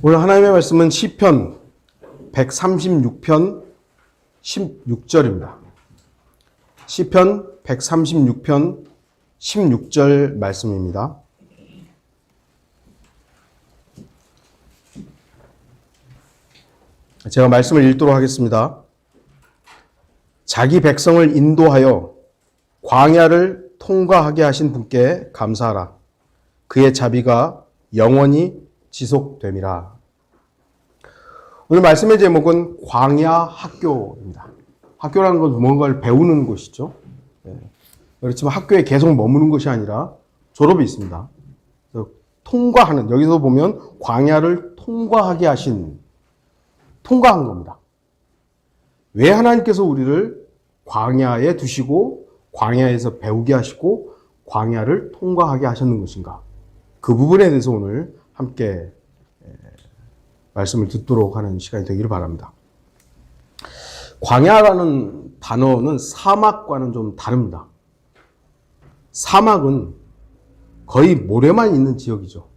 오늘 하나님의 말씀은 시편 136편 16절입니다. 시편 136편 16절 말씀입니다. 제가 말씀을 읽도록 하겠습니다. 자기 백성을 인도하여 광야를 통과하게 하신 분께 감사하라. 그의 자비가 영원히 지속됨이라. 오늘 말씀의 제목은 광야 학교입니다. 학교라는 건 뭔가를 배우는 곳이죠. 그렇지만 학교에 계속 머무는 것이 아니라 졸업이 있습니다. 통과하는, 여기서 보면 광야를 통과하게 하신, 통과한 겁니다. 왜 하나님께서 우리를 광야에 두시고 광야에서 배우게 하시고 광야를 통과하게 하셨는 것인가? 그 부분에 대해서 오늘 함께 말씀을 듣도록 하는 시간이 되기를 바랍니다. 광야라는 단어는 사막과는 좀 다릅니다. 사막은 거의 모래만 있는 지역이죠.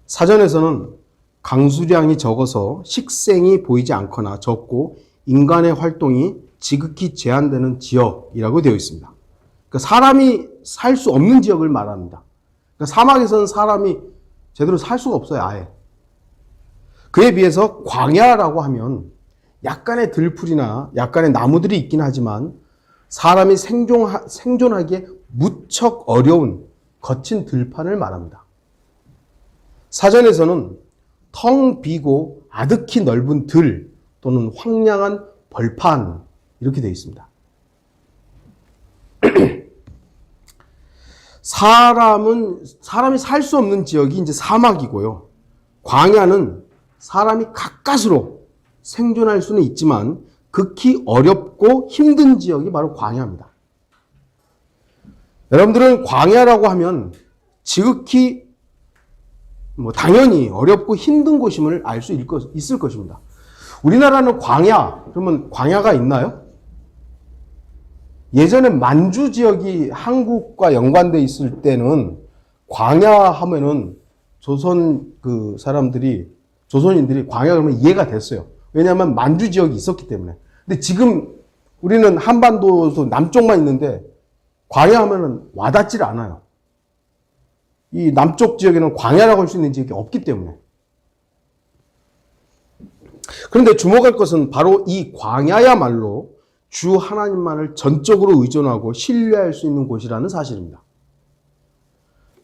사전에서는 강수량이 적어서 식생이 보이지 않거나 적고 인간의 활동이 지극히 제한되는 지역이라고 되어 있습니다. 그러니까 사람이 살 수 없는 지역을 말합니다. 그러니까 사막에서는 사람이 제대로 살 수가 없어요, 아예. 그에 비해서 광야라고 하면 약간의 들풀이나 약간의 나무들이 있긴 하지만 사람이 생존하기에 무척 어려운 거친 들판을 말합니다. 사전에서는 텅 비고 아득히 넓은 들 또는 황량한 벌판 이렇게 되어 있습니다. 사람이 살 수 없는 지역이 이제 사막이고요. 광야는 사람이 가까스로 생존할 수는 있지만 극히 어렵고 힘든 지역이 바로 광야입니다. 여러분들은 광야라고 하면 지극히 당연히 어렵고 힘든 곳임을 알 수 있을 것입니다. 우리나라는 광야, 그러면 광야가 있나요? 예전에 만주 지역이 한국과 연관되어 있을 때는 광야 하면은 조선인들이 광야 그러면 이해가 됐어요. 왜냐하면 만주 지역이 있었기 때문에. 근데 지금 우리는 한반도 남쪽만 있는데 광야 하면은 와닿질 않아요. 이 남쪽 지역에는 광야라고 할 수 있는 지역이 없기 때문에. 그런데 주목할 것은 바로 이 광야야말로 주 하나님만을 전적으로 의존하고 신뢰할 수 있는 곳이라는 사실입니다.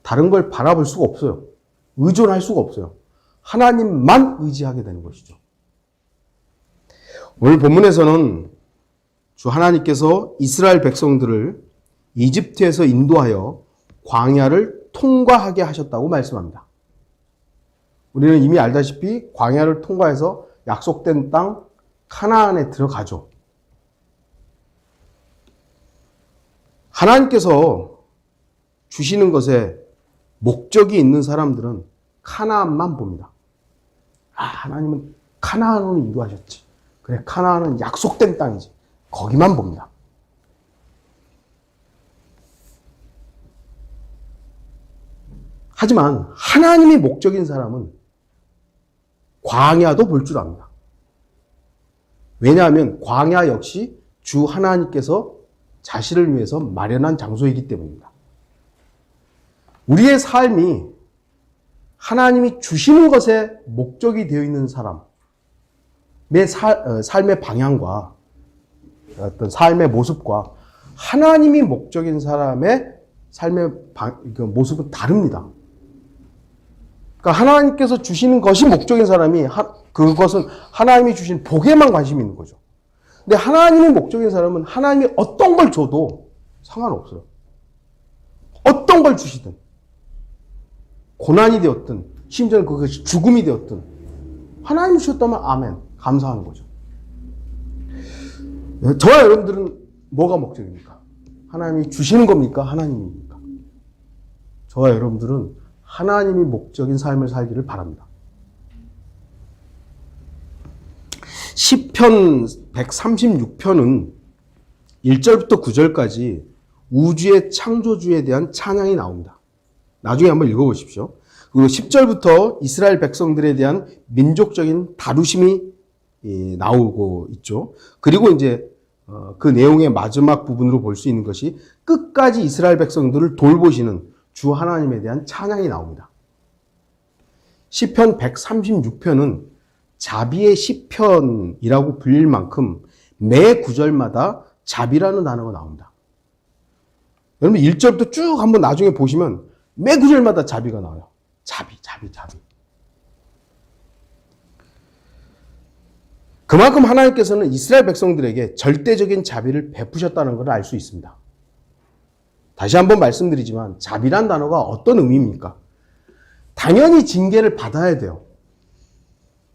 다른 걸 바라볼 수가 없어요. 의존할 수가 없어요. 하나님만 의지하게 되는 것이죠. 오늘 본문에서는 주 하나님께서 이스라엘 백성들을 이집트에서 인도하여 광야를 통과하게 하셨다고 말씀합니다. 우리는 이미 알다시피 광야를 통과해서 약속된 땅 카나안에 들어가죠. 하나님께서 주시는 것에 목적이 있는 사람들은 카나안만 봅니다. 하나님은 카나안으로 인도하셨지. 그래, 카나안은 약속된 땅이지. 거기만 봅니다. 하지만 하나님이 목적인 사람은 광야도 볼 줄 압니다. 왜냐하면 광야 역시 주 하나님께서 자신을 위해서 마련한 장소이기 때문입니다. 우리의 삶이 하나님이 주시는 것에 목적이 되어 있는 사람의 삶의 방향과 어떤 삶의 모습과 하나님이 목적인 사람의 삶의 모습은 다릅니다. 그러니까 하나님께서 주시는 것이 목적인 사람이 그것은 하나님이 주신 복에만 관심이 있는 거죠. 근데 하나님이 목적인 사람은 하나님이 어떤 걸 줘도 상관없어요. 어떤 걸 주시든 고난이 되었든 심지어는 그것이 죽음이 되었든 하나님이 주셨다면 아멘, 감사하는 거죠. 저와 여러분들은 뭐가 목적입니까? 하나님이 주시는 겁니까? 하나님입니까? 저와 여러분들은 하나님이 목적인 삶을 살기를 바랍니다. 시편 136편은 1절부터 9절까지 우주의 창조주에 대한 찬양이 나옵니다. 나중에 한번 읽어보십시오. 그리고 10절부터 이스라엘 백성들에 대한 민족적인 다루심이 나오고 있죠. 그리고 이제 그 내용의 마지막 부분으로 볼 수 있는 것이 끝까지 이스라엘 백성들을 돌보시는 주 하나님에 대한 찬양이 나옵니다. 시편 136편은 자비의 시편이라고 불릴 만큼 매 구절마다 자비라는 단어가 나옵니다. 여러분 1절부터 쭉 한번 나중에 보시면 매 구절마다 자비가 나와요. 자비. 그만큼 하나님께서는 이스라엘 백성들에게 절대적인 자비를 베푸셨다는 것을 알 수 있습니다. 다시 한번 말씀드리지만 자비란 단어가 어떤 의미입니까? 당연히 징계를 받아야 돼요.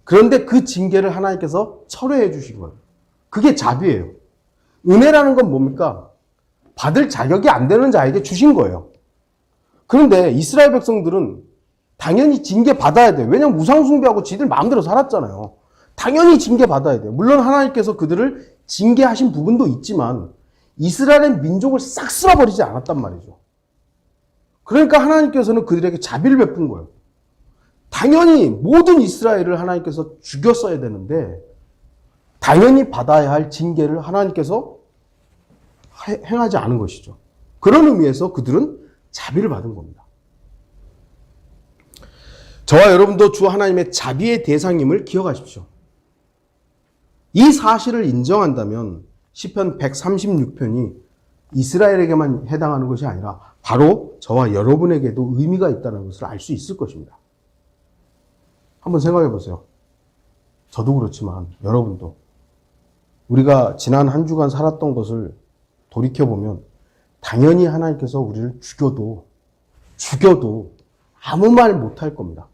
그런데 그 징계를 하나님께서 철회해 주신 거예요. 그게 자비예요. 은혜라는 건 뭡니까? 받을 자격이 안 되는 자에게 주신 거예요. 그런데 이스라엘 백성들은 당연히 징계 받아야 돼요. 왜냐하면 우상숭배하고 지들 마음대로 살았잖아요. 당연히 징계 받아야 돼요. 물론 하나님께서 그들을 징계하신 부분도 있지만 이스라엘의 민족을 싹 쓸어버리지 않았단 말이죠. 그러니까 하나님께서는 그들에게 자비를 베푼 거예요. 당연히 모든 이스라엘을 하나님께서 죽였어야 되는데 당연히 받아야 할 징계를 하나님께서 행하지 않은 것이죠. 그런 의미에서 그들은 자비를 받은 겁니다. 저와 여러분도 주 하나님의 자비의 대상임을 기억하십시오. 이 사실을 인정한다면 시편 136편이 이스라엘에게만 해당하는 것이 아니라 바로 저와 여러분에게도 의미가 있다는 것을 알 수 있을 것입니다. 한번 생각해 보세요. 저도 그렇지만 여러분도 우리가 지난 한 주간 살았던 것을 돌이켜보면 당연히 하나님께서 우리를 죽여도 아무 말 못할 겁니다.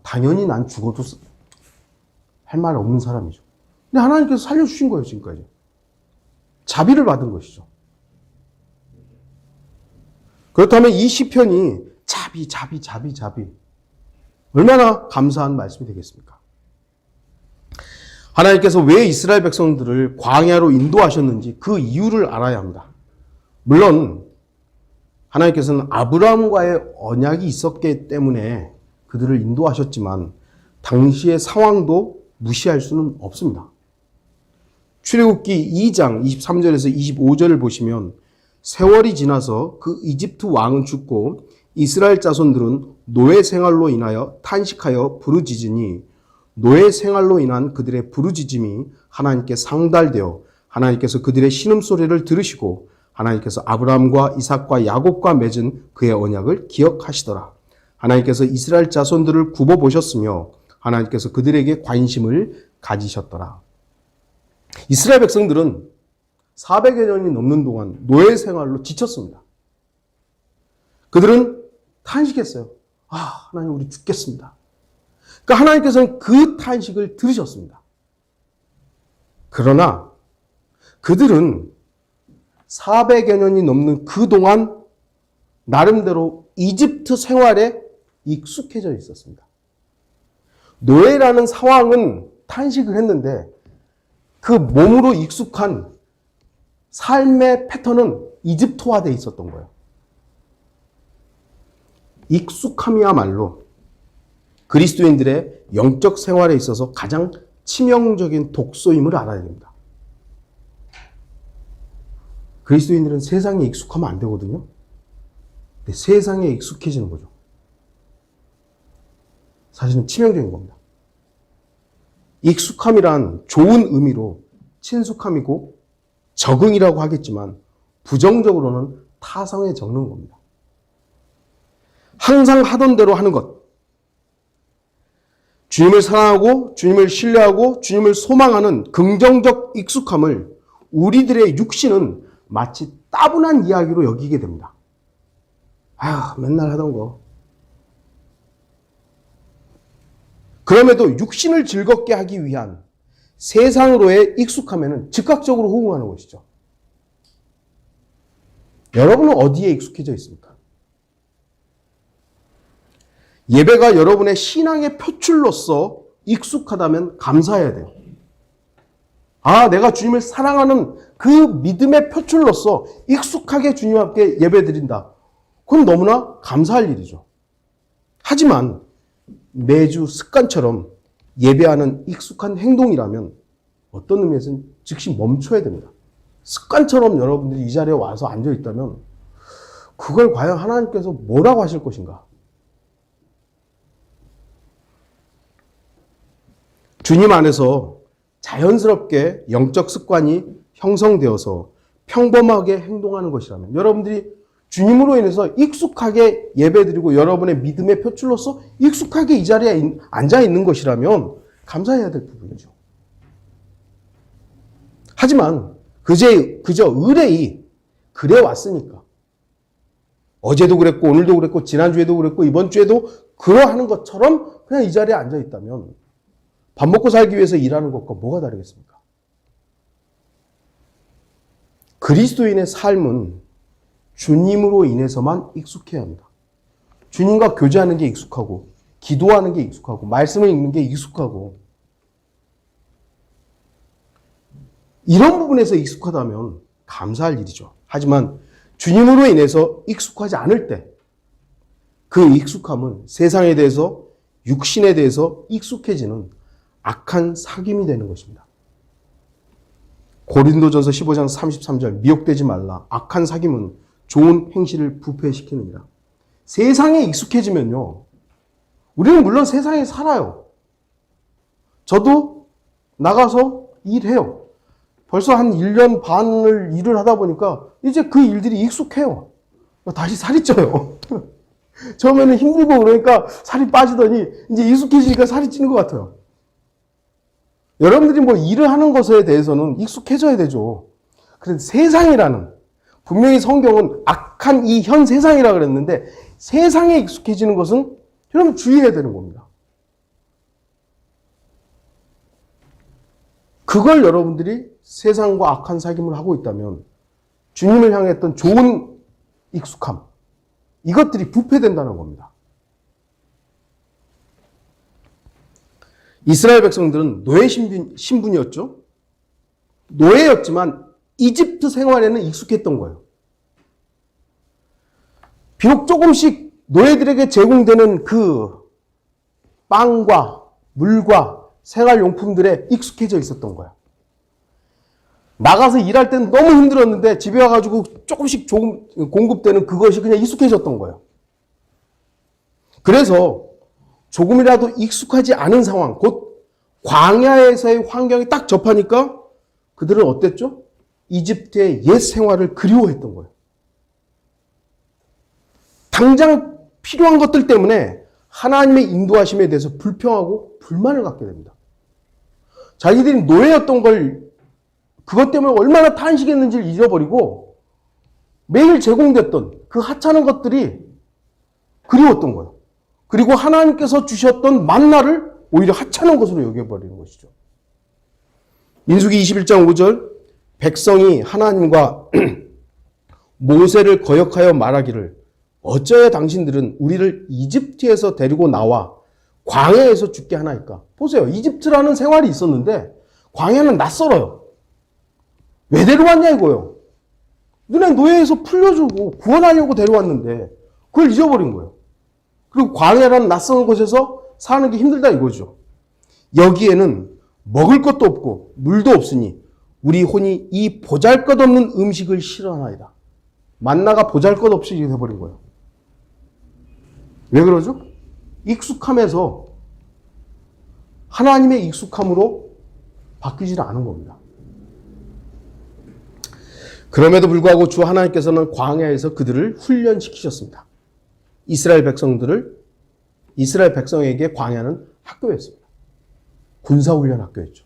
당연히 난 죽어도 할 말 없는 사람이죠. 근데 하나님께서 살려주신 거예요, 지금까지. 자비를 받은 것이죠. 그렇다면 이 시편이 자비. 얼마나 감사한 말씀이 되겠습니까? 하나님께서 왜 이스라엘 백성들을 광야로 인도하셨는지 그 이유를 알아야 합니다. 물론 하나님께서는 아브라함과의 언약이 있었기 때문에 그들을 인도하셨지만 당시의 상황도 무시할 수는 없습니다. 출애굽기 2장 23절에서 25절을 보시면 세월이 지나서 그 이집트 왕은 죽고 이스라엘 자손들은 노예 생활로 인하여 탄식하여 부르짖으니 노예 생활로 인한 그들의 부르짖음이 하나님께 상달되어 하나님께서 그들의 신음소리를 들으시고 하나님께서 아브라함과 이삭과 야곱과 맺은 그의 언약을 기억하시더라. 하나님께서 이스라엘 자손들을 굽어보셨으며 하나님께서 그들에게 관심을 가지셨더라. 이스라엘 백성들은 400여 년이 넘는 동안 노예 생활로 지쳤습니다. 그들은 탄식했어요. 하나님 우리 죽겠습니다. 그러니까 하나님께서는 그 탄식을 들으셨습니다. 그러나 그들은 400여 년이 넘는 그동안 나름대로 이집트 생활에 익숙해져 있었습니다. 노예라는 상황은 탄식을 했는데 그 몸으로 익숙한 삶의 패턴은 이집트화되어 있었던 거예요. 익숙함이야말로 그리스도인들의 영적 생활에 있어서 가장 치명적인 독소임을 알아야 됩니다. 그리스도인들은 세상에 익숙하면 안 되거든요. 근데 세상에 익숙해지는 거죠. 사실은 치명적인 겁니다. 익숙함이란 좋은 의미로 친숙함이고 적응이라고 하겠지만 부정적으로는 타성에 적는 겁니다. 항상 하던 대로 하는 것, 주님을 사랑하고 주님을 신뢰하고 주님을 소망하는 긍정적 익숙함을 우리들의 육신은 마치 따분한 이야기로 여기게 됩니다. 맨날 하던 거. 그럼에도 육신을 즐겁게 하기 위한 세상으로의 익숙함에는 즉각적으로 호응하는 것이죠. 여러분은 어디에 익숙해져 있습니까? 예배가 여러분의 신앙의 표출로서 익숙하다면 감사해야 돼요. 내가 주님을 사랑하는 그 믿음의 표출로서 익숙하게 주님 앞에 예배 드린다. 그건 너무나 감사할 일이죠. 하지만 매주 습관처럼 예배하는 익숙한 행동이라면 어떤 의미에서는 즉시 멈춰야 됩니다. 습관처럼 여러분들이 이 자리에 와서 앉아 있다면 그걸 과연 하나님께서 뭐라고 하실 것인가? 주님 안에서 자연스럽게 영적 습관이 형성되어서 평범하게 행동하는 것이라면 여러분들이 주님으로 인해서 익숙하게 예배드리고 여러분의 믿음의 표출로서 익숙하게 이 자리에 앉아 있는 것이라면 감사해야 될 부분이죠. 하지만 그저 의뢰이 그래 왔으니까 어제도 그랬고 오늘도 그랬고 지난주에도 그랬고 이번 주에도 그러하는 것처럼 그냥 이 자리에 앉아 있다면 밥 먹고 살기 위해서 일하는 것과 뭐가 다르겠습니까? 그리스도인의 삶은 주님으로 인해서만 익숙해야 합니다. 주님과 교제하는 게 익숙하고 기도하는 게 익숙하고 말씀을 읽는 게 익숙하고 이런 부분에서 익숙하다면 감사할 일이죠. 하지만 주님으로 인해서 익숙하지 않을 때 그 익숙함은 세상에 대해서 육신에 대해서 익숙해지는 악한 사귐이 되는 것입니다. 고린도전서 15장 33절 미혹되지 말라. 악한 사귐은 좋은 행실을 부패시키느니라. 세상에 익숙해지면요. 우리는 물론 세상에 살아요. 저도 나가서 일해요. 벌써 한 1년 반을 일을 하다 보니까 이제 그 일들이 익숙해요. 다시 살이 쪄요. 처음에는 힘들고 그러니까 살이 빠지더니 이제 익숙해지니까 살이 찌는 것 같아요. 여러분들이 뭐 일을 하는 것에 대해서는 익숙해져야 되죠. 그런데 세상이라는, 분명히 성경은 악한 이 현 세상이라 그랬는데 세상에 익숙해지는 것은 여러분 주의해야 되는 겁니다. 그걸 여러분들이 세상과 악한 사귐을 하고 있다면 주님을 향했던 좋은 익숙함, 이것들이 부패된다는 겁니다. 이스라엘 백성들은 노예 신분이었죠. 노예였지만 이집트 생활에는 익숙했던 거예요. 비록 조금씩 노예들에게 제공되는 그 빵과 물과 생활용품들에 익숙해져 있었던 거예요. 나가서 일할 때는 너무 힘들었는데 집에 와가지고 조금씩 조금 공급되는 그것이 그냥 익숙해졌던 거예요. 그래서 조금이라도 익숙하지 않은 상황, 곧 광야에서의 환경이 딱 접하니까 그들은 어땠죠? 이집트의 옛 생활을 그리워했던 거예요. 당장 필요한 것들 때문에 하나님의 인도하심에 대해서 불평하고 불만을 갖게 됩니다. 자기들이 노예였던 걸 그것 때문에 얼마나 탄식했는지를 잊어버리고 매일 제공됐던 그 하찮은 것들이 그리웠던 거예요. 그리고 하나님께서 주셨던 만나를 오히려 하찮은 것으로 여겨버리는 것이죠. 민수기 21장 5절 백성이 하나님과 모세를 거역하여 말하기를 어찌하여 당신들은 우리를 이집트에서 데리고 나와 광야에서 죽게 하나이까. 보세요. 이집트라는 생활이 있었는데 광야는 낯설어요. 왜 데려왔냐 이거예요. 눈에 노예에서 풀려주고 구원하려고 데려왔는데 그걸 잊어버린 거예요. 그리고 광야라는 낯선 곳에서 사는 게 힘들다 이거죠. 여기에는 먹을 것도 없고 물도 없으니 우리 혼이 이 보잘것없는 음식을 싫어하나이다. 만나가 보잘것없이 돼버린 거예요. 왜 그러죠? 익숙함에서 하나님의 익숙함으로 바뀌지는 않은 겁니다. 그럼에도 불구하고 주 하나님께서는 광야에서 그들을 훈련시키셨습니다. 이스라엘 백성에게 광야는 학교였습니다. 군사훈련 학교였죠.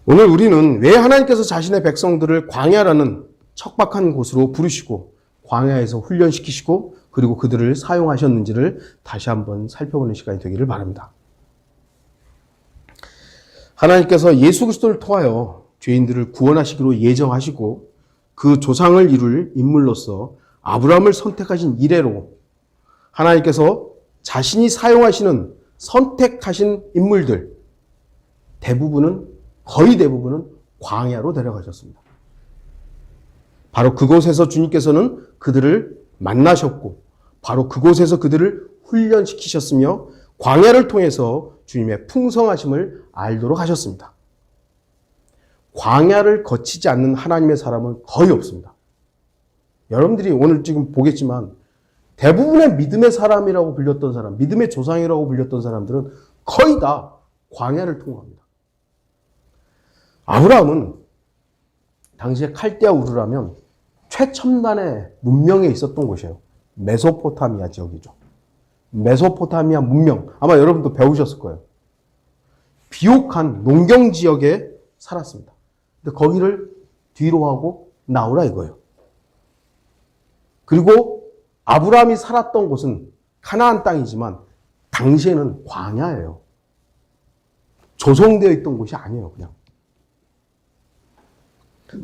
오늘 우리는 왜 하나님께서 자신의 백성들을 광야라는 척박한 곳으로 부르시고 광야에서 훈련시키시고 그리고 그들을 사용하셨는지를 다시 한번 살펴보는 시간이 되기를 바랍니다. 하나님께서 예수 그리스도를 통하여 죄인들을 구원하시기로 예정하시고 그 조상을 이룰 인물로서 아브라함을 선택하신 이래로 하나님께서 자신이 사용하시는 선택하신 인물들 거의 대부분은 광야로 데려가셨습니다. 바로 그곳에서 주님께서는 그들을 만나셨고 바로 그곳에서 그들을 훈련시키셨으며 광야를 통해서 주님의 풍성하심을 알도록 하셨습니다. 광야를 거치지 않는 하나님의 사람은 거의 없습니다. 여러분들이 오늘 지금 보겠지만 대부분의 믿음의 사람이라고 불렸던 사람, 믿음의 조상이라고 불렸던 사람들은 거의 다 광야를 통과합니다. 아브라함은 당시에 칼데아 우르라면 최첨단의 문명에 있었던 곳이에요. 메소포타미아 지역이죠. 메소포타미아 문명, 아마 여러분도 배우셨을 거예요. 비옥한 농경 지역에 살았습니다. 근데 거기를 뒤로 하고 나오라 이거예요. 그리고 아브라함이 살았던 곳은 가나안 땅이지만 당시에는 광야예요. 조성되어 있던 곳이 아니에요, 그냥.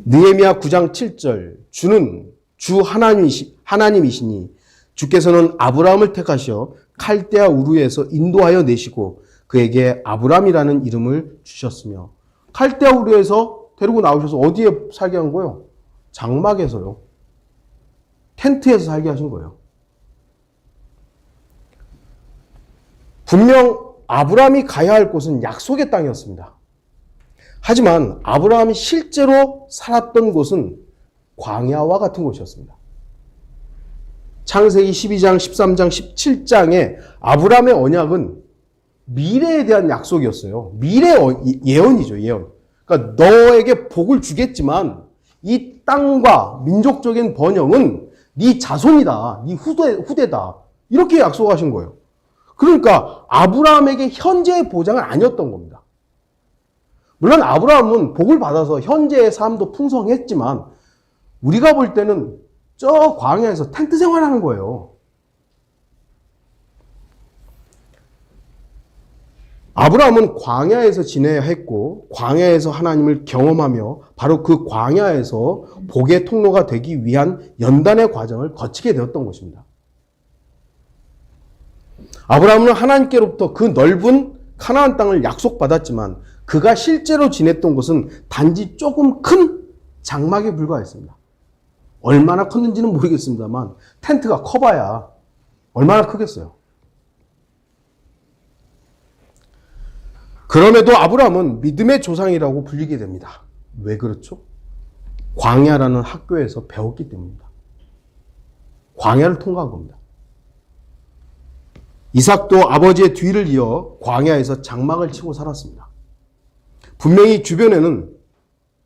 느헤미야 9장 7절, 주는 주 하나님이시니 주께서는 아브라함을 택하셔 칼데아 우르에서 인도하여 내시고 그에게 아브라함이라는 이름을 주셨으며, 칼데아 우르에서 데리고 나오셔서 어디에 살게 한 거예요? 장막에서요. 텐트에서 살게 하신 거예요. 분명 아브라함이 가야 할 곳은 약속의 땅이었습니다. 하지만 아브라함이 실제로 살았던 곳은 광야와 같은 곳이었습니다. 창세기 12장, 13장, 17장에 아브라함의 언약은 미래에 대한 약속이었어요. 미래 예언이죠, 예언. 그러니까 너에게 복을 주겠지만 이 땅과 민족적인 번영은 네 자손이다, 네 후대다. 이렇게 약속하신 거예요. 그러니까 아브라함에게 현재의 보장은 아니었던 겁니다. 물론 아브라함은 복을 받아서 현재의 삶도 풍성했지만 우리가 볼 때는 저 광야에서 텐트 생활하는 거예요. 아브라함은 광야에서 지내야 했고 광야에서 하나님을 경험하며 바로 그 광야에서 복의 통로가 되기 위한 연단의 과정을 거치게 되었던 것입니다. 아브라함은 하나님께로부터 그 넓은 가나안 땅을 약속받았지만 그가 실제로 지냈던 곳은 단지 조금 큰 장막에 불과했습니다. 얼마나 컸는지는 모르겠습니다만 텐트가 커봐야 얼마나 크겠어요. 그럼에도 아브라함은 믿음의 조상이라고 불리게 됩니다. 왜 그렇죠? 광야라는 학교에서 배웠기 때문입니다. 광야를 통과한 겁니다. 이삭도 아버지의 뒤를 이어 광야에서 장막을 치고 살았습니다. 분명히 주변에는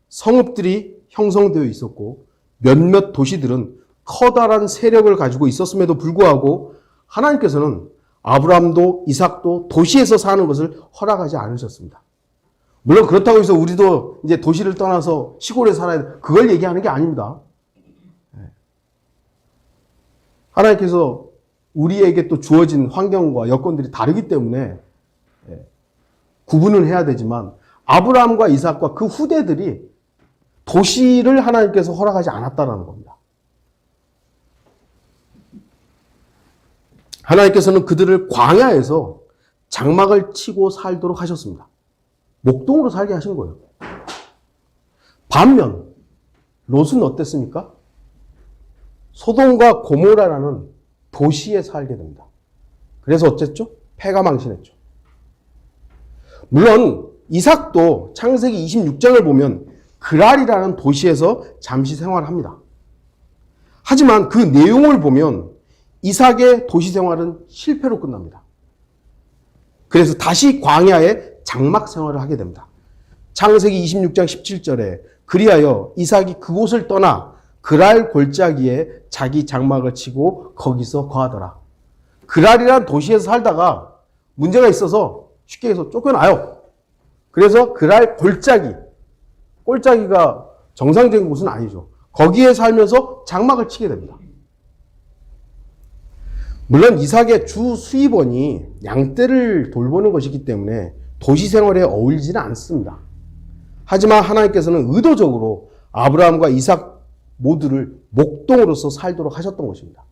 성읍들이 형성되어 있었고 몇몇 도시들은 커다란 세력을 가지고 있었음에도 불구하고 하나님께서는 아브라함도 이삭도 도시에서 사는 것을 허락하지 않으셨습니다. 물론 그렇다고 해서 우리도 이제 도시를 떠나서 시골에 살아야 돼. 그걸 얘기하는 게 아닙니다. 하나님께서 우리에게 또 주어진 환경과 여건들이 다르기 때문에 구분을 해야 되지만 아브라함과 이삭과 그 후대들이 도시를 하나님께서 허락하지 않았다는 겁니다. 하나님께서는 그들을 광야에서 장막을 치고 살도록 하셨습니다. 목동으로 살게 하신 거예요. 반면 롯은 어땠습니까? 소돔과 고모라라는 도시에 살게 됩니다. 그래서 어쨌죠? 패가 망신했죠. 물론 이삭도 창세기 26장을 보면 그랄이라는 도시에서 잠시 생활합니다. 하지만 그 내용을 보면 이삭의 도시 생활은 실패로 끝납니다. 그래서 다시 광야에 장막 생활을 하게 됩니다. 창세기 26장 17절에 그리하여 이삭이 그곳을 떠나 그랄 골짜기에 자기 장막을 치고 거기서 거하더라. 그랄이라는 도시에서 살다가 문제가 있어서 쉽게 해서 쫓겨나요. 그래서 그랄 골짜기가 정상적인 곳은 아니죠. 거기에 살면서 장막을 치게 됩니다. 물론 이삭의 주 수입원이 양떼를 돌보는 것이기 때문에 도시 생활에 어울리지는 않습니다. 하지만 하나님께서는 의도적으로 아브라함과 이삭 모두를 목동으로서 살도록 하셨던 것입니다.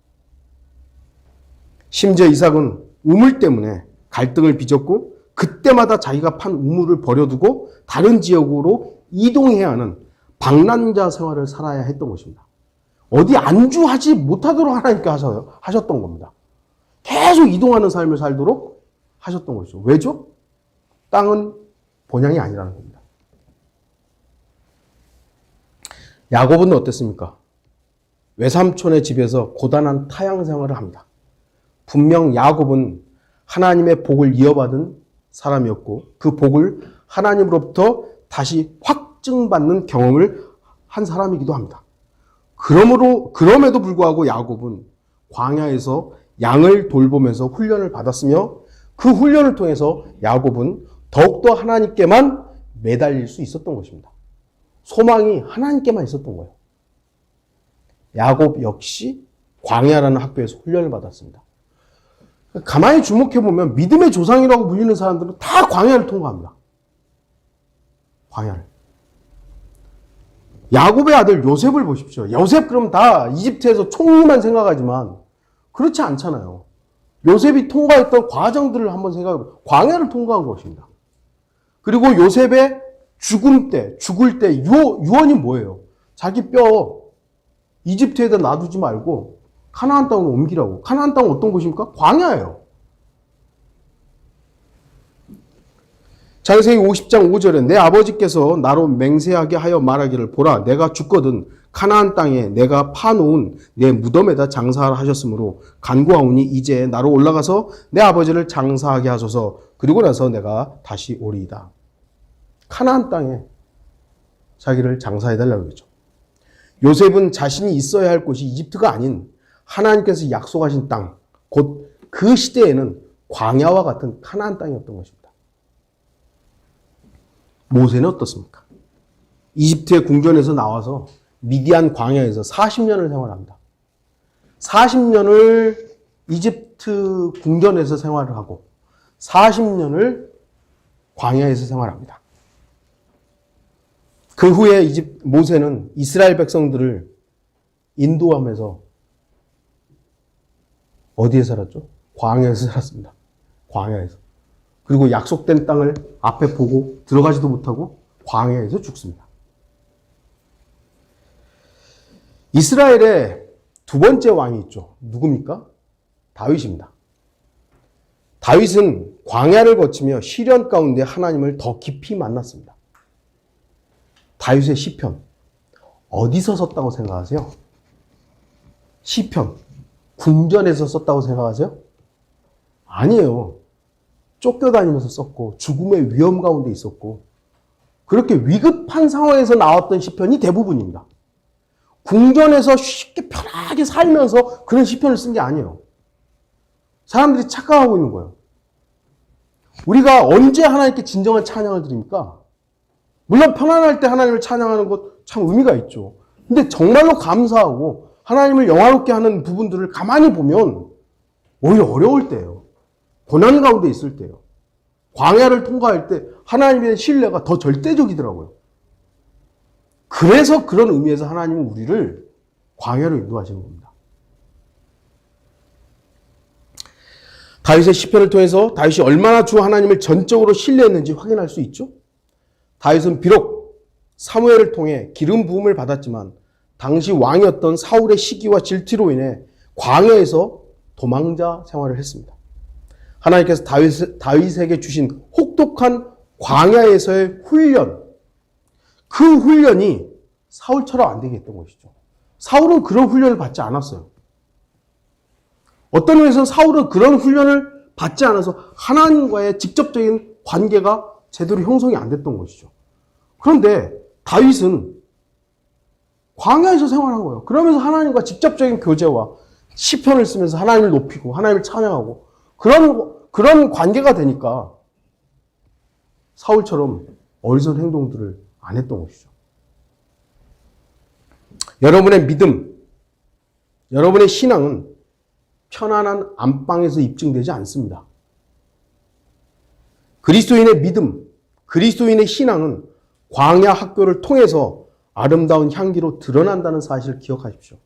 심지어 이삭은 우물 때문에 갈등을 빚었고 그때마다 자기가 판 우물을 버려두고 다른 지역으로 이동해야 하는 방랑자 생활을 살아야 했던 것입니다. 어디 안주하지 못하도록 하나님께 하셨던 겁니다. 계속 이동하는 삶을 살도록 하셨던 것이죠. 왜죠? 땅은 본향이 아니라는 겁니다. 야곱은 어땠습니까? 외삼촌의 집에서 고단한 타향 생활을 합니다. 분명 야곱은 하나님의 복을 이어받은 사람이었고 그 복을 하나님으로부터 다시 확증받는 경험을 한 사람이기도 합니다. 그럼에도 불구하고 야곱은 광야에서 양을 돌보면서 훈련을 받았으며 그 훈련을 통해서 야곱은 더욱더 하나님께만 매달릴 수 있었던 것입니다. 소망이 하나님께만 있었던 거예요. 야곱 역시 광야라는 학교에서 훈련을 받았습니다. 가만히 주목해보면 믿음의 조상이라고 불리는 사람들은 다 광야를 통과합니다. 광야를. 야곱의 아들 요셉을 보십시오. 요셉 그럼 다 이집트에서 총리만 생각하지만 그렇지 않잖아요. 요셉이 통과했던 과정들을 한번 생각해보면 광야를 통과한 것입니다. 그리고 요셉의 죽을 때 유언이 뭐예요? 자기 뼈 이집트에다 놔두지 말고 가나안 땅으로 옮기라고. 가나안 땅은 어떤 곳입니까? 광야예요. 창세기 50장 5절에 내 아버지께서 나로 맹세하게 하여 말하기를 보라 내가 죽거든 가나안 땅에 내가 파놓은 내 무덤에다 장사하라 하셨으므로 간구하오니 이제 나로 올라가서 내 아버지를 장사하게 하소서 그리고 나서 내가 다시 오리이다. 가나안 땅에 자기를 장사해달라고 그러죠. 요셉은 자신이 있어야 할 곳이 이집트가 아닌 하나님께서 약속하신 땅, 곧 그 시대에는 광야와 같은 가나안 땅이었던 것입니다. 모세는 어떻습니까? 이집트의 궁전에서 나와서 미디안 광야에서 40년을 생활합니다. 40년을 이집트 궁전에서 생활을 하고 40년을 광야에서 생활합니다. 그 후에 모세는 이스라엘 백성들을 인도하면서 어디에 살았죠? 광야에서 살았습니다. 광야에서. 그리고 약속된 땅을 앞에 보고 들어가지도 못하고 광야에서 죽습니다. 이스라엘의 두 번째 왕이 있죠. 누굽니까? 다윗입니다. 다윗은 광야를 거치며 시련 가운데 하나님을 더 깊이 만났습니다. 다윗의 시편 어디서 썼다고 생각하세요? 시편 궁전에서 썼다고 생각하세요? 아니에요. 쫓겨다니면서 썼고 죽음의 위험 가운데 있었고 그렇게 위급한 상황에서 나왔던 시편이 대부분입니다. 궁전에서 쉽게 편하게 살면서 그런 시편을 쓴 게 아니에요. 사람들이 착각하고 있는 거예요. 우리가 언제 하나님께 진정한 찬양을 드립니까? 물론 편안할 때 하나님을 찬양하는 것 참 의미가 있죠. 근데 정말로 감사하고 하나님을 영화롭게 하는 부분들을 가만히 보면 오히려 어려울 때예요. 고난 가운데 있을 때예요. 광야를 통과할 때 하나님의 신뢰가 더 절대적이더라고요. 그래서 그런 의미에서 하나님은 우리를 광야로 인도하시는 겁니다. 다윗의 시편을 통해서 다윗이 얼마나 주 하나님을 전적으로 신뢰했는지 확인할 수 있죠. 다윗은 비록 사무엘을 통해 기름 부음을 받았지만 당시 왕이었던 사울의 시기와 질투로 인해 광야에서 도망자 생활을 했습니다. 하나님께서 다윗에게 주신 혹독한 광야에서의 훈련, 그 훈련이 사울처럼 안 되게 했던 것이죠. 사울은 그런 훈련을 받지 않았어요. 어떤 의미에서는 사울은 그런 훈련을 받지 않아서 하나님과의 직접적인 관계가 제대로 형성이 안 됐던 것이죠. 그런데 다윗은 광야에서 생활한 거예요. 그러면서 하나님과 직접적인 교제와 시편을 쓰면서 하나님을 높이고 하나님을 찬양하고 그런 관계가 되니까 사울처럼 어리석은 행동들을 안 했던 것이죠. 여러분의 믿음, 여러분의 신앙은 편안한 안방에서 입증되지 않습니다. 그리스도인의 믿음, 그리스도인의 신앙은 광야 학교를 통해서 아름다운 향기로 드러난다는 사실을 기억하십시오.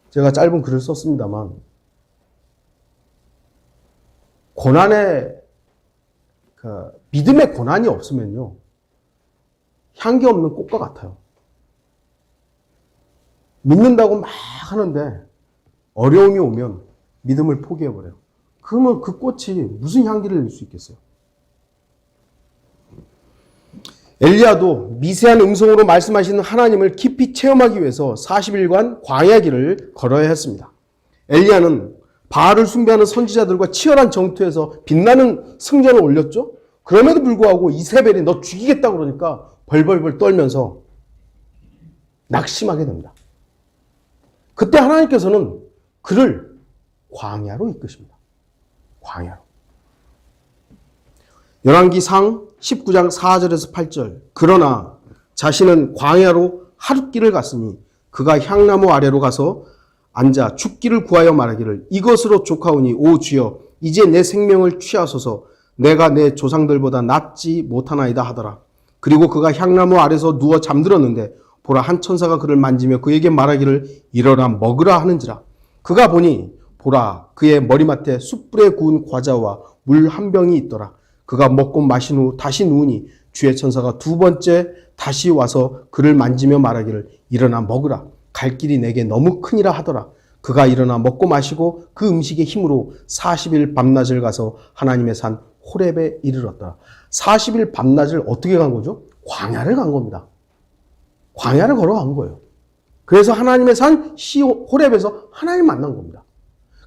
제가 짧은 글을 썼습니다만 믿음의 고난이 없으면요 향기 없는 꽃과 같아요. 믿는다고 막 하는데 어려움이 오면 믿음을 포기해버려요. 그러면 그 꽃이 무슨 향기를 낼 수 있겠어요? 엘리야도 미세한 음성으로 말씀하시는 하나님을 깊이 체험하기 위해서 40일간 광야 길을 걸어야 했습니다. 엘리야는 바알을 숭배하는 선지자들과 치열한 정투에서 빛나는 승전을 올렸죠. 그럼에도 불구하고 이세벨이 너 죽이겠다 그러니까 벌벌벌 떨면서 낙심하게 됩니다. 그때 하나님께서는 그를 광야로 이끄십니다. 광야로. 열왕기상 19장 4절에서 8절. 그러나 자신은 광야로 하룻길을 갔으니 그가 향나무 아래로 가서 앉아 죽기를 구하여 말하기를 이것으로 족하오니 오 주여 이제 내 생명을 취하소서 내가 내 조상들보다 낫지 못하나이다 하더라. 그리고 그가 향나무 아래서 누워 잠들었는데 보라 한 천사가 그를 만지며 그에게 말하기를 일어나 먹으라 하는지라. 그가 보니 보라 그의 머리맡에 숯불에 구운 과자와 물 한 병이 있더라. 그가 먹고 마신 후 다시 누우니 주의 천사가 두 번째 다시 와서 그를 만지며 말하기를 일어나 먹으라. 갈 길이 내게 너무 크니라 하더라. 그가 일어나 먹고 마시고 그 음식의 힘으로 40일 밤낮을 가서 하나님의 산 호렙에 이르렀더라. 40일 밤낮을 어떻게 간 거죠? 광야를 간 겁니다. 광야를 걸어간 거예요. 그래서 하나님의 산 호렙에서 하나님 만난 겁니다.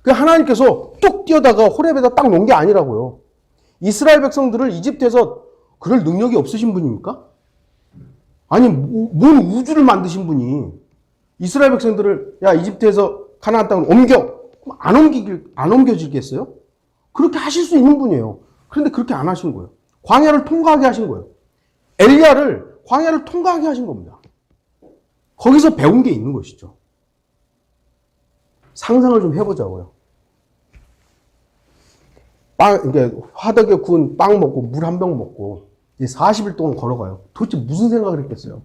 그 하나님께서 뚝 뛰어다가 호렙에다 딱 놓은 게 아니라고요. 이스라엘 백성들을 이집트에서 그럴 능력이 없으신 분입니까? 아니, 뭔 우주를 만드신 분이 이스라엘 백성들을 야 이집트에서 가나안 땅으로 옮겨. 안 옮겨지겠어요? 그렇게 하실 수 있는 분이에요. 그런데 그렇게 안 하신 거예요. 광야를 통과하게 하신 거예요. 엘리야를 광야를 통과하게 하신 겁니다. 거기서 배운 게 있는 것이죠. 상상을 좀 해보자고요. 이게 화덕에 구운 빵 먹고 물 한 병 먹고 40일 동안 걸어가요. 도대체 무슨 생각을 했겠어요?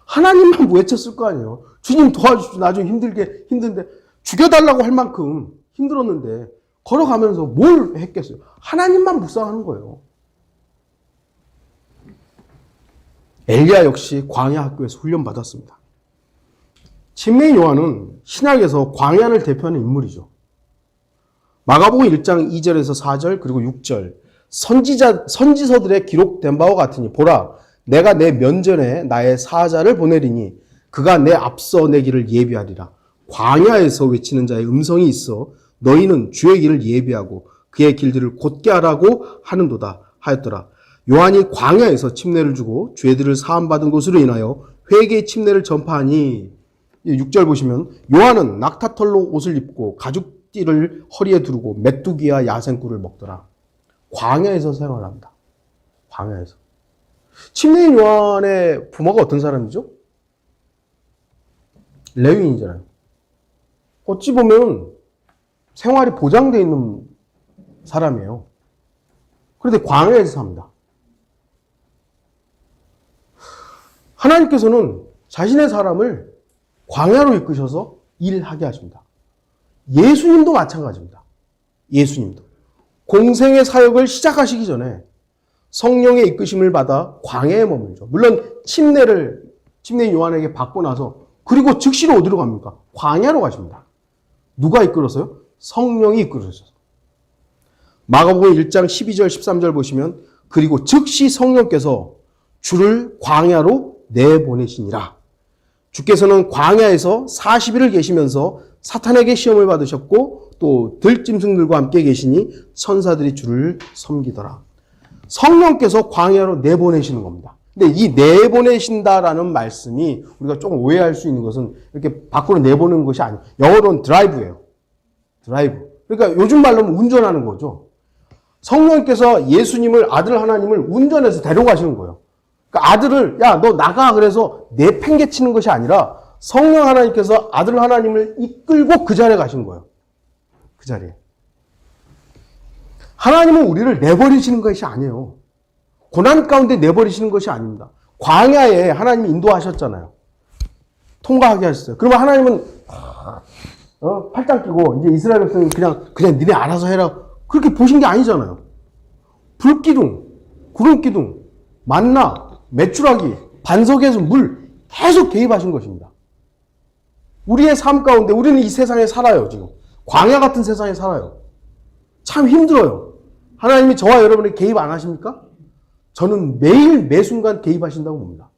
하나님만 외쳤을 거 아니에요. 주님 도와주십시오. 나 좀 힘든데 죽여달라고 할 만큼 힘들었는데 걸어가면서 뭘 했겠어요? 하나님만 묵상하는 거예요. 엘리야 역시 광야 학교에서 훈련받았습니다. 침례인 요한은 신약에서 광야를 대표하는 인물이죠. 마가복음 1장 2절에서 4절 그리고 6절 선지서들에 기록된 바와 같으니 보라 내가 내 면전에 나의 사자를 보내리니 그가 내 앞서 내 길을 예비하리라. 광야에서 외치는 자의 음성이 있어 너희는 주의 길을 예비하고 그의 길들을 곧게 하라고 하는도다 하였더라. 요한이 광야에서 침례를 주고 죄들을 사함받은 것으로 인하여 회개의 침례를 전파하니 6절 보시면 요한은 낙타털로 옷을 입고 가죽띠를 허리에 두르고 메뚜기와 야생꿀을 먹더라. 광야에서 생활합니다. 광야에서. 침례인 요한의 부모가 어떤 사람이죠? 레위인이잖아요. 어찌 보면 생활이 보장되어 있는 사람이에요. 그런데 광야에서 삽니다. 하나님께서는 자신의 사람을 광야로 이끄셔서 일하게 하십니다. 예수님도 마찬가지입니다. 예수님도. 공생의 사역을 시작하시기 전에 성령의 이끄심을 받아 광야에 머물죠. 물론 침례인 요한에게 받고 나서 그리고 즉시로 어디로 갑니까? 광야로 가십니다. 누가 이끌었어요? 성령이 이끌으셔서. 마가복음 1장 12절 13절 보시면 그리고 즉시 성령께서 주를 광야로 내보내시니라. 주께서는 광야에서 40일을 계시면서 사탄에게 시험을 받으셨고 또 들짐승들과 함께 계시니 천사들이 주를 섬기더라. 성령께서 광야로 내보내시는 겁니다. 근데 이 내보내신다라는 말씀이 우리가 조금 오해할 수 있는 것은 이렇게 밖으로 내보내는 것이 아니에요. 영어로는 드라이브예요. 드라이브. 그러니까 요즘 말로는 운전하는 거죠. 성령께서 예수님을 아들 하나님을 운전해서 데려가시는 거예요. 그러니까 아들을 야 너 나가 그래서 내팽개치는 것이 아니라 성령 하나님께서 아들 하나님을 이끌고 그 자리에 가신 거예요. 그 자리에. 하나님은 우리를 내버리시는 것이 아니에요. 고난 가운데 내버리시는 것이 아닙니다. 광야에 하나님이 인도하셨잖아요. 통과하게 하셨어요. 그러면 하나님은 팔짱 끼고 이제 이스라엘 백성이 그냥 니네 알아서 해라 그렇게 보신 게 아니잖아요. 불기둥, 구름기둥, 만나, 메추라기, 반석에서 물 계속 개입하신 것입니다. 우리의 삶 가운데 우리는 이 세상에 살아요, 지금. 광야 같은 세상에 살아요. 참 힘들어요. 하나님이 저와 여러분에게 개입 안 하십니까? 저는 매일 매순간 개입하신다고 봅니다.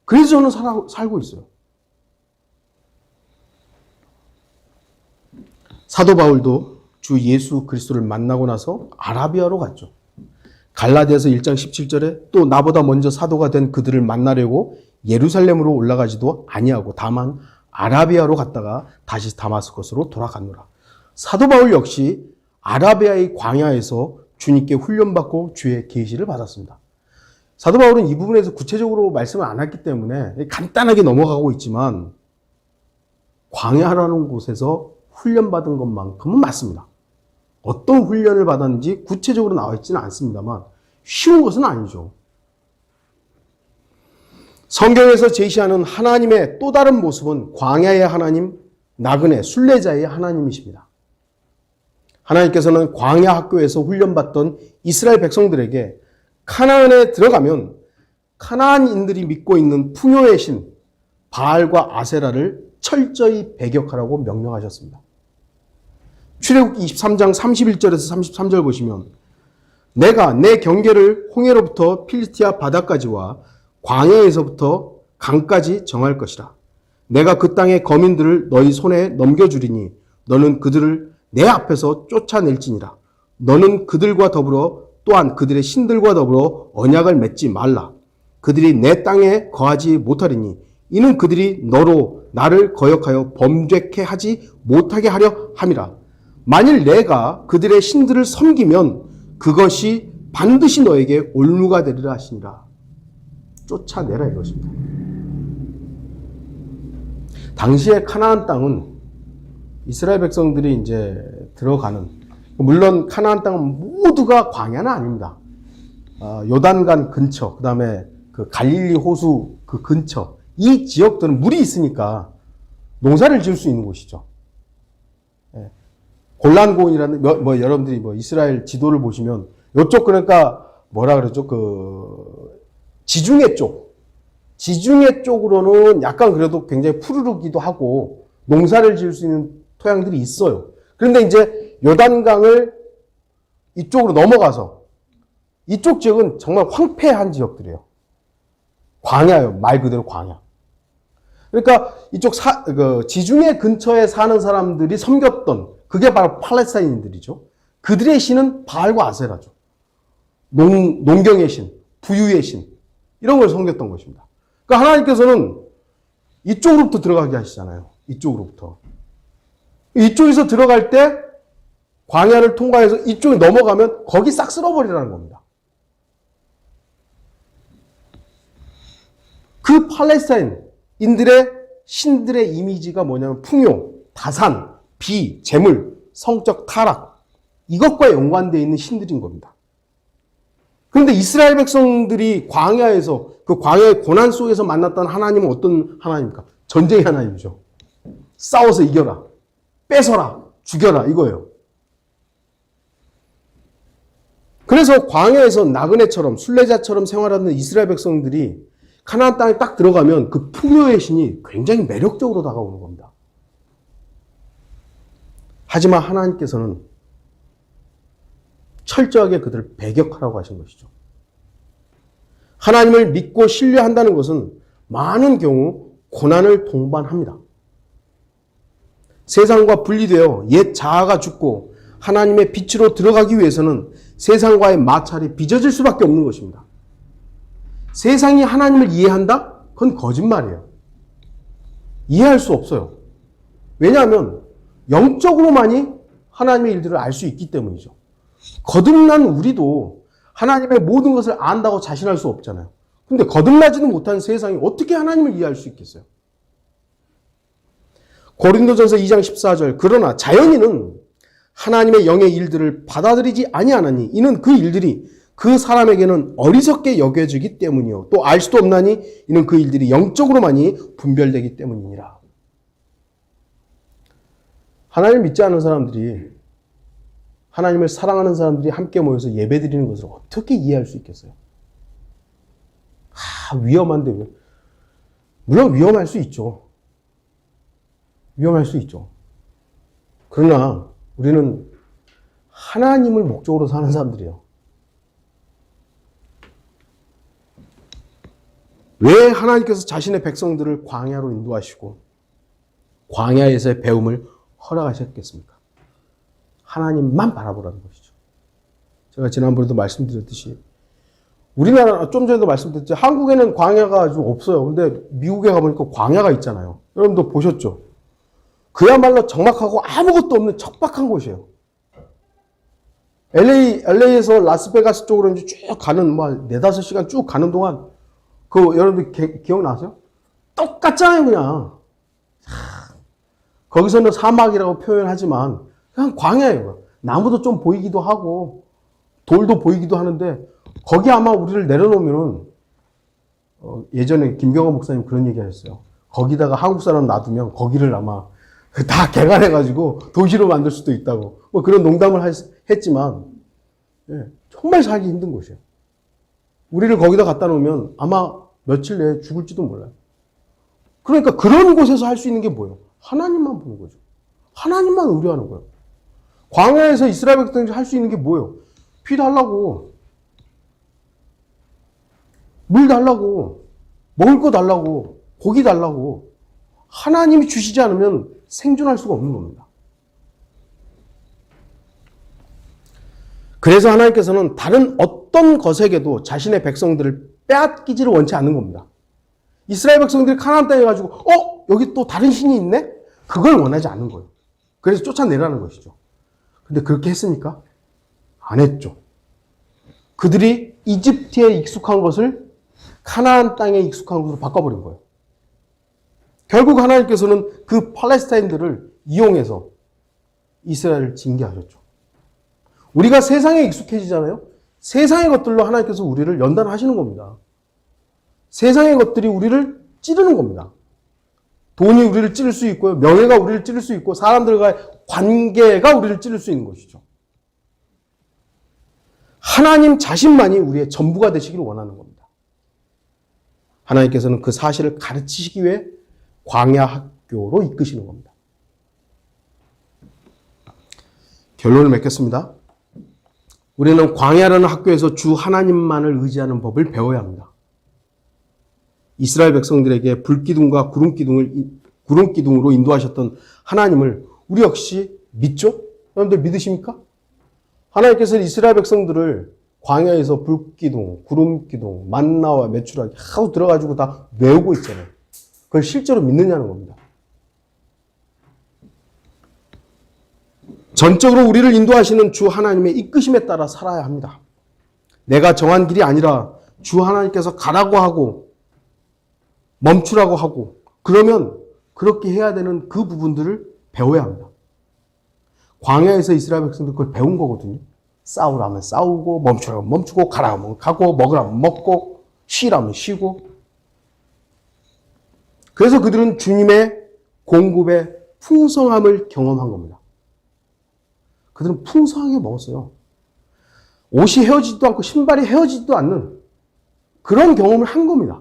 그래서 저는 살고 있어요. 사도 바울도 주 예수 그리스도를 만나고 나서 아라비아로 갔죠. 갈라디아서 1장 17절에 또 나보다 먼저 사도가 된 그들을 만나려고 예루살렘으로 올라가지도 아니하고 다만 아라비아로 갔다가 다시 다마스커스로 돌아갔노라. 사도 바울 역시 아라비아의 광야에서 주님께 훈련받고 주의 계시를 받았습니다. 사도 바울은 이 부분에서 구체적으로 말씀을 안 했기 때문에 간단하게 넘어가고 있지만 광야라는 곳에서 훈련받은 것만큼은 맞습니다. 어떤 훈련을 받았는지 구체적으로 나와 있지는 않습니다만 쉬운 것은 아니죠. 성경에서 제시하는 하나님의 또 다른 모습은 광야의 하나님, 나그네, 순례자의 하나님이십니다. 하나님께서는 광야 학교에서 훈련받던 이스라엘 백성들에게 카나안에 들어가면 카나안인들이 믿고 있는 풍요의 신 바알과 아세라를 철저히 배격하라고 명령하셨습니다. 출애굽기 23장 31절에서 33절 보시면 내가 내 경계를 홍해로부터 필리스티아 바다까지와 광야에서부터 강까지 정할 것이라. 내가 그 땅의 거민들을 너희 손에 넘겨주리니 너는 그들을 내 앞에서 쫓아낼지니라. 너는 그들과 더불어 또한 그들의 신들과 더불어 언약을 맺지 말라. 그들이 내 땅에 거하지 못하리니 이는 그들이 너로 나를 거역하여 범죄케 하지 못하게 하려 함이라. 만일 내가 그들의 신들을 섬기면 그것이 반드시 너에게 올무가 되리라 하시니라. 쫓아내라 이것입니다. 당시에 카나안 땅은 이스라엘 백성들이 이제 들어가는, 물론 카나안 땅은 모두가 광야는 아닙니다. 요단강 근처, 그 다음에 그 갈릴리 호수 그 근처, 이 지역들은 물이 있으니까 농사를 지을 수 있는 곳이죠. 골란고원이라는, 여러분들이 이스라엘 지도를 보시면, 요쪽 그러니까 뭐라 그러죠? 지중해 쪽으로는 약간 그래도 굉장히 푸르르기도 하고 농사를 지을 수 있는 토양들이 있어요. 그런데 이제 요단강을 이쪽으로 넘어가서 이쪽 지역은 정말 황폐한 지역들이에요. 광야예요. 말 그대로 광야. 그러니까 이쪽 지중해 근처에 사는 사람들이 섬겼던 그게 바로 팔레스타인인들이죠. 그들의 신은 바알과 아세라죠. 농경의 신, 부유의 신, 이런 걸 섬겼던 것입니다. 그러니까 하나님께서는 이쪽으로부터 들어가게 하시잖아요. 이쪽으로부터. 이쪽에서 들어갈 때 광야를 통과해서 이쪽에 넘어가면 거기 싹 쓸어버리라는 겁니다. 그 팔레스타인인들의 신들의 이미지가 뭐냐면 풍요, 다산, 비, 재물, 성적 타락, 이것과 연관되어 있는 신들인 겁니다. 그런데 이스라엘 백성들이 광야에서 그 광야의 고난 속에서 만났던 하나님은 어떤 하나님입니까? 전쟁의 하나님이죠. 싸워서 이겨라, 뺏어라, 죽여라 이거예요. 그래서 광야에서 나그네처럼 순례자처럼 생활하는 이스라엘 백성들이 가나안 땅에 딱 들어가면 그 풍요의 신이 굉장히 매력적으로 다가오는 겁니다. 하지만 하나님께서는 철저하게 그들을 배격하라고 하신 것이죠. 하나님을 믿고 신뢰한다는 것은 많은 경우 고난을 동반합니다. 세상과 분리되어 옛 자아가 죽고 하나님의 빛으로 들어가기 위해서는 세상과의 마찰이 빚어질 수밖에 없는 것입니다. 세상이 하나님을 이해한다? 그건 거짓말이에요. 이해할 수 없어요. 왜냐하면 영적으로만이 하나님의 일들을 알 수 있기 때문이죠. 거듭난 우리도 하나님의 모든 것을 안다고 자신할 수 없잖아요. 근데 거듭나지는 못한 세상이 어떻게 하나님을 이해할 수 있겠어요? 고린도전서 2장 14절 그러나 자연인은 하나님의 영의 일들을 받아들이지 아니하나니 이는 그 일들이 그 사람에게는 어리석게 여겨지기 때문이요 또 알 수도 없나니 이는 그 일들이 영적으로만이 분별되기 때문이니라. 하나님을 믿지 않는 사람들이, 하나님을 사랑하는 사람들이 함께 모여서 예배드리는 것을 어떻게 이해할 수 있겠어요? 위험한데. 물론 위험할 수 있죠. 위험할 수 있죠. 그러나 우리는 하나님을 목적으로 사는 사람들이에요. 왜 하나님께서 자신의 백성들을 광야로 인도하시고 광야에서의 배움을 허락하셨겠습니까? 하나님만 바라보라는 것이죠. 제가 지난번에도 말씀드렸듯이 우리나라 좀 전에도 말씀드렸지 한국에는 광야가 아주 없어요. 근데 미국에 가보니까 광야가 있잖아요. 여러분도 보셨죠? 그야말로 적막하고 아무것도 없는 척박한 곳이에요. LA에서 라스베가스 쪽으로 이제 쭉 가는, 뭐, 4-5시간 쭉 가는 동안, 여러분들 기억나세요? 똑같잖아요, 그냥. 거기서는 사막이라고 표현하지만, 그냥 광야예요. 나무도 좀 보이기도 하고, 돌도 보이기도 하는데, 거기 아마 우리를 내려놓으면은, 예전에 김경호 목사님 그런 얘기 하셨어요. 거기다가 한국 사람 놔두면 거기를 아마 다 개간해가지고 도시로 만들 수도 있다고. 뭐 그런 농담을 했지만, 예, 정말 살기 힘든 곳이에요. 우리를 거기다 갖다 놓으면 아마 며칠 내에 죽을지도 몰라요. 그러니까 그런 곳에서 할 수 있는 게 뭐예요? 하나님만 보는 거죠. 하나님만 의뢰하는 거예요. 광야에서 이스라엘 백성들이 할 수 있는 게 뭐예요? 피 달라고, 물 달라고, 먹을 거 달라고, 고기 달라고. 하나님이 주시지 않으면 생존할 수가 없는 겁니다. 그래서 하나님께서는 다른 어떤 것에게도 자신의 백성들을 빼앗기지를 원치 않는 겁니다. 이스라엘 백성들이 가나안 땅에 가지고 여기 또 다른 신이 있네? 그걸 원하지 않는 거예요. 그래서 쫓아내라는 것이죠. 근데 그렇게 했습니까? 안 했죠. 그들이 이집트에 익숙한 것을 가나안 땅에 익숙한 것으로 바꿔버린 거예요. 결국 하나님께서는 그 팔레스타인들을 이용해서 이스라엘을 징계하셨죠. 우리가 세상에 익숙해지잖아요. 세상의 것들로 하나님께서 우리를 연단하시는 겁니다. 세상의 것들이 우리를 찌르는 겁니다. 돈이 우리를 찌를 수 있고요. 명예가 우리를 찌를 수 있고 사람들과의 관계가 우리를 찌를 수 있는 것이죠. 하나님 자신만이 우리의 전부가 되시기를 원하는 겁니다. 하나님께서는 그 사실을 가르치시기 위해 광야 학교로 이끄시는 겁니다. 결론을 맺겠습니다. 우리는 광야라는 학교에서 주 하나님만을 의지하는 법을 배워야 합니다. 이스라엘 백성들에게 불기둥과 구름기둥으로 인도하셨던 하나님을 우리 역시 믿죠? 여러분들 믿으십니까? 하나님께서 이스라엘 백성들을 광야에서 불기둥, 구름기둥, 만나와 메추라기 하고 들어가지고 다 외우고 있잖아요. 그걸 실제로 믿느냐는 겁니다. 전적으로 우리를 인도하시는 주 하나님의 이끄심에 따라 살아야 합니다. 내가 정한 길이 아니라 주 하나님께서 가라고 하고 멈추라고 하고 그러면 그렇게 해야 되는 그 부분들을 배워야 합니다. 광야에서 이스라엘 백성들 그걸 배운 거거든요. 싸우라면 싸우고 멈추라면 멈추고 가라면 가고 먹으라면 먹고 쉬라면 쉬고 그래서 그들은 주님의 공급의 풍성함을 경험한 겁니다. 그들은 풍성하게 먹었어요. 옷이 헤어지지도 않고 신발이 헤어지지도 않는 그런 경험을 한 겁니다.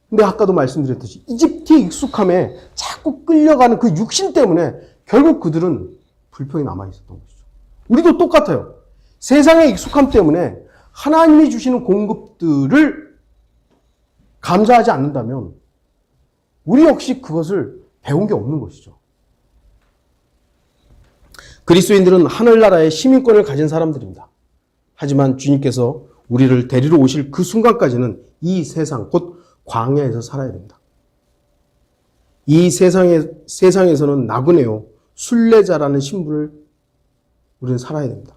근데 아까도 말씀드렸듯이 이집트의 익숙함에 자꾸 끌려가는 그 육신 때문에 결국 그들은 불평이 남아있었던 것이죠. 우리도 똑같아요. 세상의 익숙함 때문에 하나님이 주시는 공급들을 감사하지 않는다면 우리 역시 그것을 배운 게 없는 것이죠. 그리스도인들은 하늘나라의 시민권을 가진 사람들입니다. 하지만 주님께서 우리를 데리러 오실 그 순간까지는 이 세상, 곧 광야에서 살아야 됩니다. 이 세상에서는 나그네요, 순례자라는 신분을 우리는 살아야 됩니다.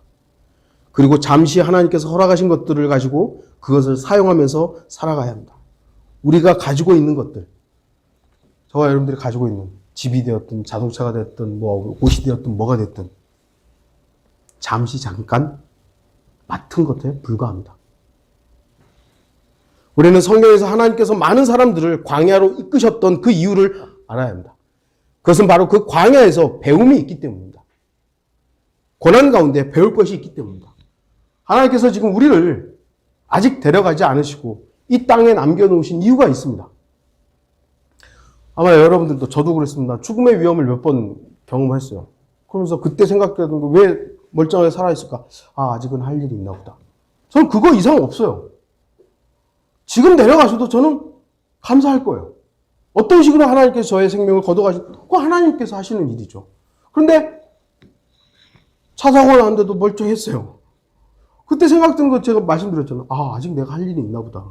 그리고 잠시 하나님께서 허락하신 것들을 가지고 그것을 사용하면서 살아가야 합니다. 우리가 가지고 있는 것들, 저와 여러분들이 가지고 있는 집이 되었든 자동차가 되었든 뭐 옷이 되었든 뭐가 됐든 잠시 잠깐 맡은 것에 불과합니다. 우리는 성경에서 하나님께서 많은 사람들을 광야로 이끄셨던 그 이유를 알아야 합니다. 그것은 바로 그 광야에서 배움이 있기 때문입니다. 고난 가운데 배울 것이 있기 때문입니다. 하나님께서 지금 우리를 아직 데려가지 않으시고 이 땅에 남겨놓으신 이유가 있습니다. 아마 여러분들도 저도 그랬습니다. 죽음의 위험을 몇 번 경험했어요. 그러면서 그때 생각했던 거 왜 멀쩡하게 살아있을까? 아, 아직은 할 일이 있나 보다. 저는 그거 이상 없어요. 지금 내려가셔도 저는 감사할 거예요. 어떤 식으로 하나님께서 저의 생명을 걷어가시고 그거 하나님께서 하시는 일이죠. 그런데 차 사고가 났는데도 멀쩡했어요. 그때 생각든 거 제가 말씀드렸잖아요. 아, 아직 내가 할 일이 있나 보다.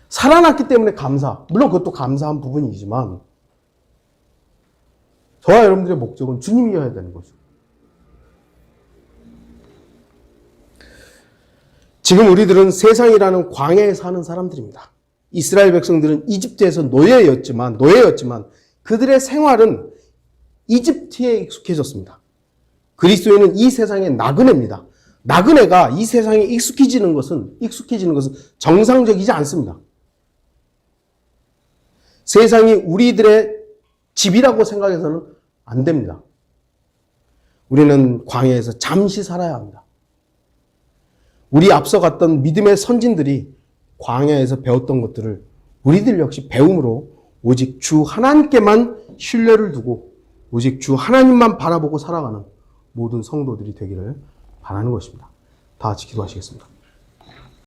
살아났기 때문에 감사. 물론 그것도 감사한 부분이지만 저와 여러분들의 목적은 주님이어야 되는 거죠. 지금 우리들은 세상이라는 광야에 사는 사람들입니다. 이스라엘 백성들은 이집트에서 노예였지만 그들의 생활은 이집트에 익숙해졌습니다. 그리스도인은 이 세상의 나그네입니다. 나그네가 이 세상에 익숙해지는 것은 정상적이지 않습니다. 세상이 우리들의 집이라고 생각해서는 안 됩니다. 우리는 광야에서 잠시 살아야 합니다. 우리 앞서 갔던 믿음의 선진들이 광야에서 배웠던 것들을 우리들 역시 배움으로 오직 주 하나님께만 신뢰를 두고 오직 주 하나님만 바라보고 살아가는 모든 성도들이 되기를 바라는 것입니다. 다 같이 기도하시겠습니다.